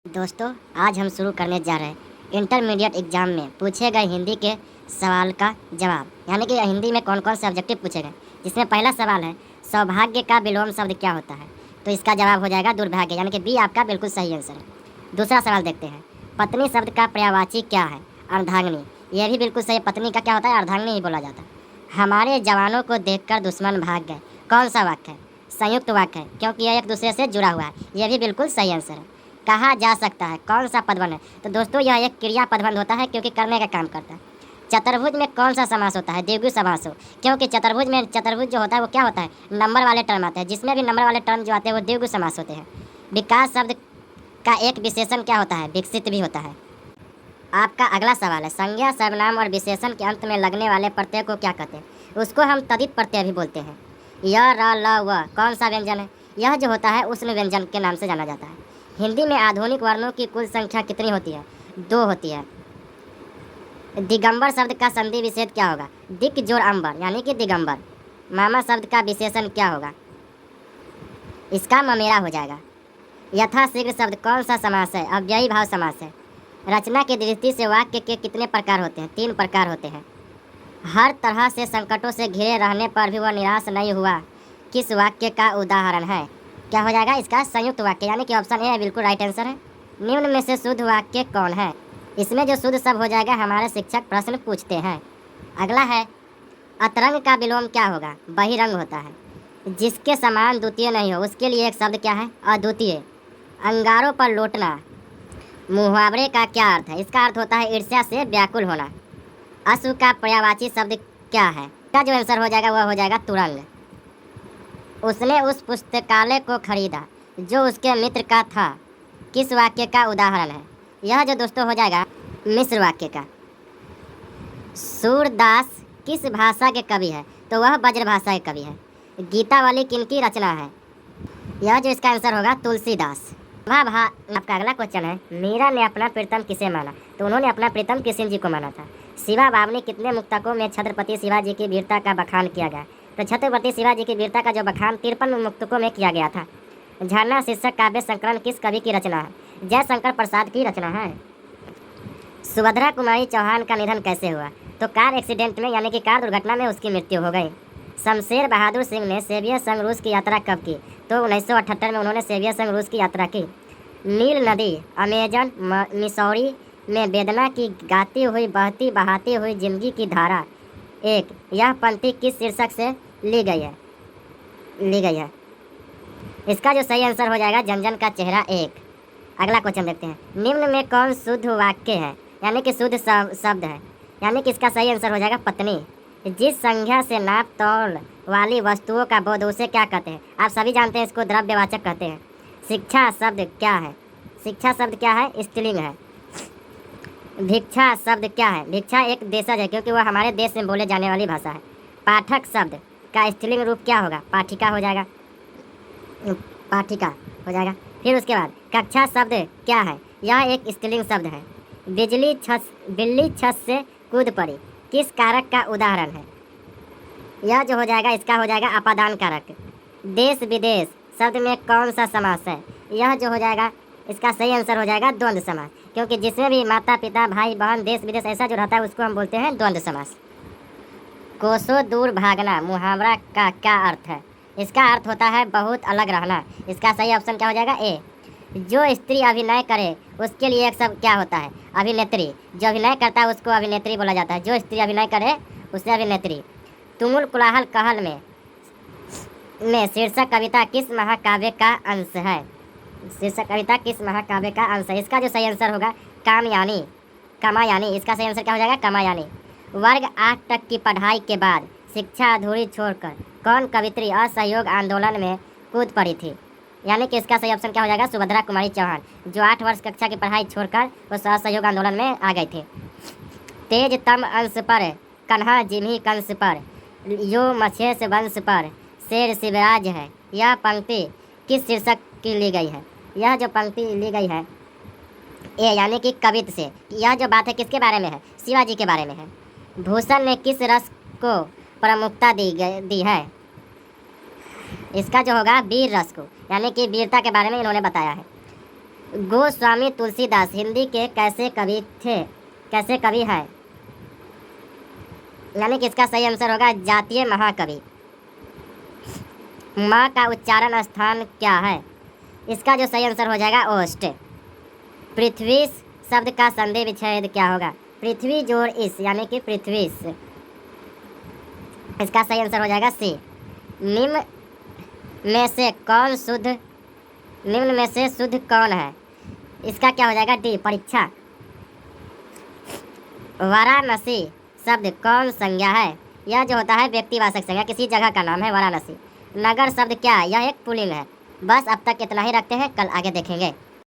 दोस्तों, आज हम शुरू करने जा रहे हैं इंटरमीडिएट एग्जाम में पूछे गए हिंदी के सवाल का जवाब। यानी कि हिंदी में कौन कौन से ऑब्जेक्टिव पूछे गए, जिसमें पहला सवाल है सौभाग्य का विलोम शब्द क्या होता है। तो इसका जवाब हो जाएगा दुर्भाग्य, यानी कि बी आपका बिल्कुल सही आंसर है। दूसरा सवाल देखते हैं, पत्नी शब्द का पर्यायवाची क्या है। अर्धांगिनी, यह भी बिल्कुल सही। पत्नी का क्या होता है, अर्धांगिनी ही बोला जाता है। हमारे जवानों को देखकर दुश्मन भाग गए, कौन सा वाक्य है। संयुक्त वाक्य है, क्योंकि यह एक दूसरे से जुड़ा हुआ है। यह भी बिल्कुल सही आंसर है। कहा जा सकता है, कौन सा पदबंध है। तो दोस्तों, यह एक क्रिया पदबंध होता है, क्योंकि करने का काम करता है। चतुर्भुज में कौन सा समास होता है, द्विगु समास हो। क्योंकि चतुर्भुज जो होता है वो क्या होता है, नंबर वाले टर्म आते हैं। जिसमें भी नंबर वाले टर्म जो आते हैं वो द्विगु समास होते हैं। विकास शब्द का एक विशेषण क्या होता है, विकसित भी होता है। आपका अगला सवाल है, संज्ञा सर्वनाम और विशेषण के अंत में लगने वाले प्रत्यय को क्या कहते हैं। उसको हम तदित प्रत्यय भी बोलते हैं। य र ल व कौन सा व्यंजन है, यह जो होता है उष्ण व्यंजन के नाम से जाना जाता है। हिंदी में आधुनिक वर्णों की कुल संख्या कितनी होती है, 2 होती है। दिगंबर शब्द का संधि विच्छेद क्या होगा, दिक जोड़ अंबर, यानी कि दिगंबर। मामा शब्द का विशेषण क्या होगा, इसका ममेरा हो जाएगा। यथाशीघ्र शब्द कौन सा समास है, अव्ययी भाव समास है। रचना की दृष्टि से वाक्य के कितने प्रकार होते हैं, 3 प्रकार होते हैं। हर तरह से संकटों से घिरे रहने पर भी वह निराश नहीं हुआ, किस वाक्य का उदाहरण है। क्या हो जाएगा इसका, संयुक्त वाक्य, यानी कि ऑप्शन ए है बिल्कुल राइट आंसर है। निम्न में से शुद्ध वाक्य कौन है। इसमें जो शुद्ध शब्द हो जाएगा हमारे शिक्षक प्रश्न पूछते हैं। अगला है, अतरंग का विलोम क्या होगा, बहिरंग होता है। जिसके समान द्वितीय नहीं हो उसके लिए एक शब्द क्या है, अद्वितीय। अंगारों पर लौटना, मुहावरे का क्या अर्थ है, इसका अर्थ होता है ईर्ष्या से व्याकुल होना। अश्व का पर्यायवाची शब्द क्या है, इसका जो आंसर हो जाएगा वह हो जाएगा तुरंग। उसने उस पुस्तकालय को खरीदा जो उसके मित्र का था, किस वाक्य का उदाहरण है। यह जो दोस्तों हो जाएगा मिश्र वाक्य का। सूरदास किस भाषा के कवि है, तो वह ब्रज भाषा के कवि है। गीतावली किनकी रचना है, यह जो इसका आंसर होगा तुलसीदास। आपका अगला क्वेश्चन है, मीरा ने अपना प्रीतम किसे माना, तो उन्होंने अपना प्रीतम कृष्ण जी को माना था। शिवा बावनी कितने मुक्तकों में छत्रपति शिवाजी की वीरता का बखान किया गया, तो छत्रपति शिवाजी की वीरता का जो बखान 53 मुक्तकों में किया गया था। झरना शीर्षक काव्य संकलन किस कवि की रचना है, जयशंकर प्रसाद की रचना है। सुभद्रा कुमारी चौहान का निधन कैसे हुआ, तो कार एक्सीडेंट में, यानी कि कार दुर्घटना में उसकी मृत्यु हो गई। शमशेर बहादुर सिंह ने सोवियत संघ रूस की यात्रा कब की, तो 1978 में उन्होंने सोवियत संघ रूस की यात्रा की। नील नदी अमेजन मिसौरी में वेदना की गाती हुई बहती बहाती हुई जिंदगी की धारा एक, यह पंक्ति किस शीर्षक से ली गई है। इसका जो सही आंसर हो जाएगा जनजन का चेहरा एक। अगला क्वेश्चन देखते हैं, निम्न में कौन शुद्ध वाक्य है, यानी कि शुद्ध शब्द है, यानी कि इसका सही आंसर हो जाएगा पत्नी। जिस संज्ञा से नाप तौल वाली वस्तुओं का बोध उसे क्या कहते हैं, आप सभी जानते हैं इसको द्रव्यवाचक कहते हैं। शिक्षा शब्द क्या है, शिक्षा शब्द क्या है, स्त्रीलिंग है। भिक्षा शब्द क्या है, भिक्षा एक देशज है, क्योंकि वह हमारे देश में बोले जाने वाली भाषा है। पाठक शब्द का स्त्रीलिंग रूप क्या होगा, पाठिका हो जाएगा, पाठिका हो जाएगा। फिर उसके बाद कक्षा शब्द क्या है, यह एक स्त्रीलिंग शब्द है। बिल्ली छत से कूद पड़ी, किस कारक का उदाहरण है, यह जो हो जाएगा इसका हो जाएगा अपादान कारक। देश विदेश शब्द में कौन सा समास है, यह जो हो जाएगा इसका सही आंसर हो जाएगा द्वंद्व समास, क्योंकि जिसमें भी माता पिता भाई बहन देश विदेश ऐसा जो रहता है उसको हम बोलते हैं द्वंद्व समास। कोसों दूर भागना मुहावरा का क्या अर्थ है, इसका अर्थ होता है बहुत अलग रहना। इसका सही ऑप्शन क्या हो जाएगा ए। जो स्त्री अभिनय करे उसके लिए एक शब्द क्या होता है, अभिनेत्री। जो अभिनय करता है उसको अभिनेत्री बोला जाता है, जो स्त्री अभिनय करे उसे अभिनेत्री। तुमुल कुलाहल कहल में शीर्षक कविता किस महाकाव्य का अंश है, शीर्षक कविता किस महाकाव्य का अंश है। इसका जो सही आंसर होगा कामायानी, इसका सही आंसर क्या हो जाएगा, कामायानी। वर्ग 8 तक की पढ़ाई के बाद शिक्षा अधूरी छोड़कर कौन कवित्री असहयोग आंदोलन में कूद पड़ी थी, यानी कि इसका सही ऑप्शन क्या हो जाएगा, सुभद्रा कुमारी चौहान, जो 8 वर्ष कक्षा की पढ़ाई छोड़कर उस असहयोग आंदोलन में आ गई थी। तेज तम अंश पर कन्हा जिन्ही कंस पर, यो मछेस वंश पर शेर शिवराज है, यह पंक्ति किस शीर्षक की ली गई है। यह जो पंक्ति ली गई है ए, यानी कि कवित्व से। यह जो बात है किसके बारे में है, शिवाजी के बारे में है। भूषण ने किस रस को प्रमुखता दी है, इसका जो होगा वीर रस को, यानी कि वीरता के बारे में इन्होंने बताया है। गोस्वामी तुलसीदास हिंदी के कैसे कवि थे, कैसे कवि है? यानी कि इसका सही आंसर होगा जातीय महाकवि। माँ का उच्चारण स्थान क्या है? इसका जो सही आंसर हो जाएगा ओस्ट। पृथ्वी शब्द का संधि विच्छेद क्या होगा? पृथ्वी जोड़ इस, यानी कि पृथ्वीस। इसका सही आंसर हो जाएगा सी। निम्न में से कौन शुद्ध, निम्न में से शुद्ध कौन है? इसका क्या हो जाएगा डी, परीक्षा। वाराणसी शब्द कौन संज्ञा है? यह जो होता है व्यक्तिवाचक संज्ञा, किसी जगह का नाम है वाराणसी। नगर शब्द क्या है? यह एक पुल्लिंग है। बस अब तक इतना ही रखते हैं, कल आगे देखेंगे।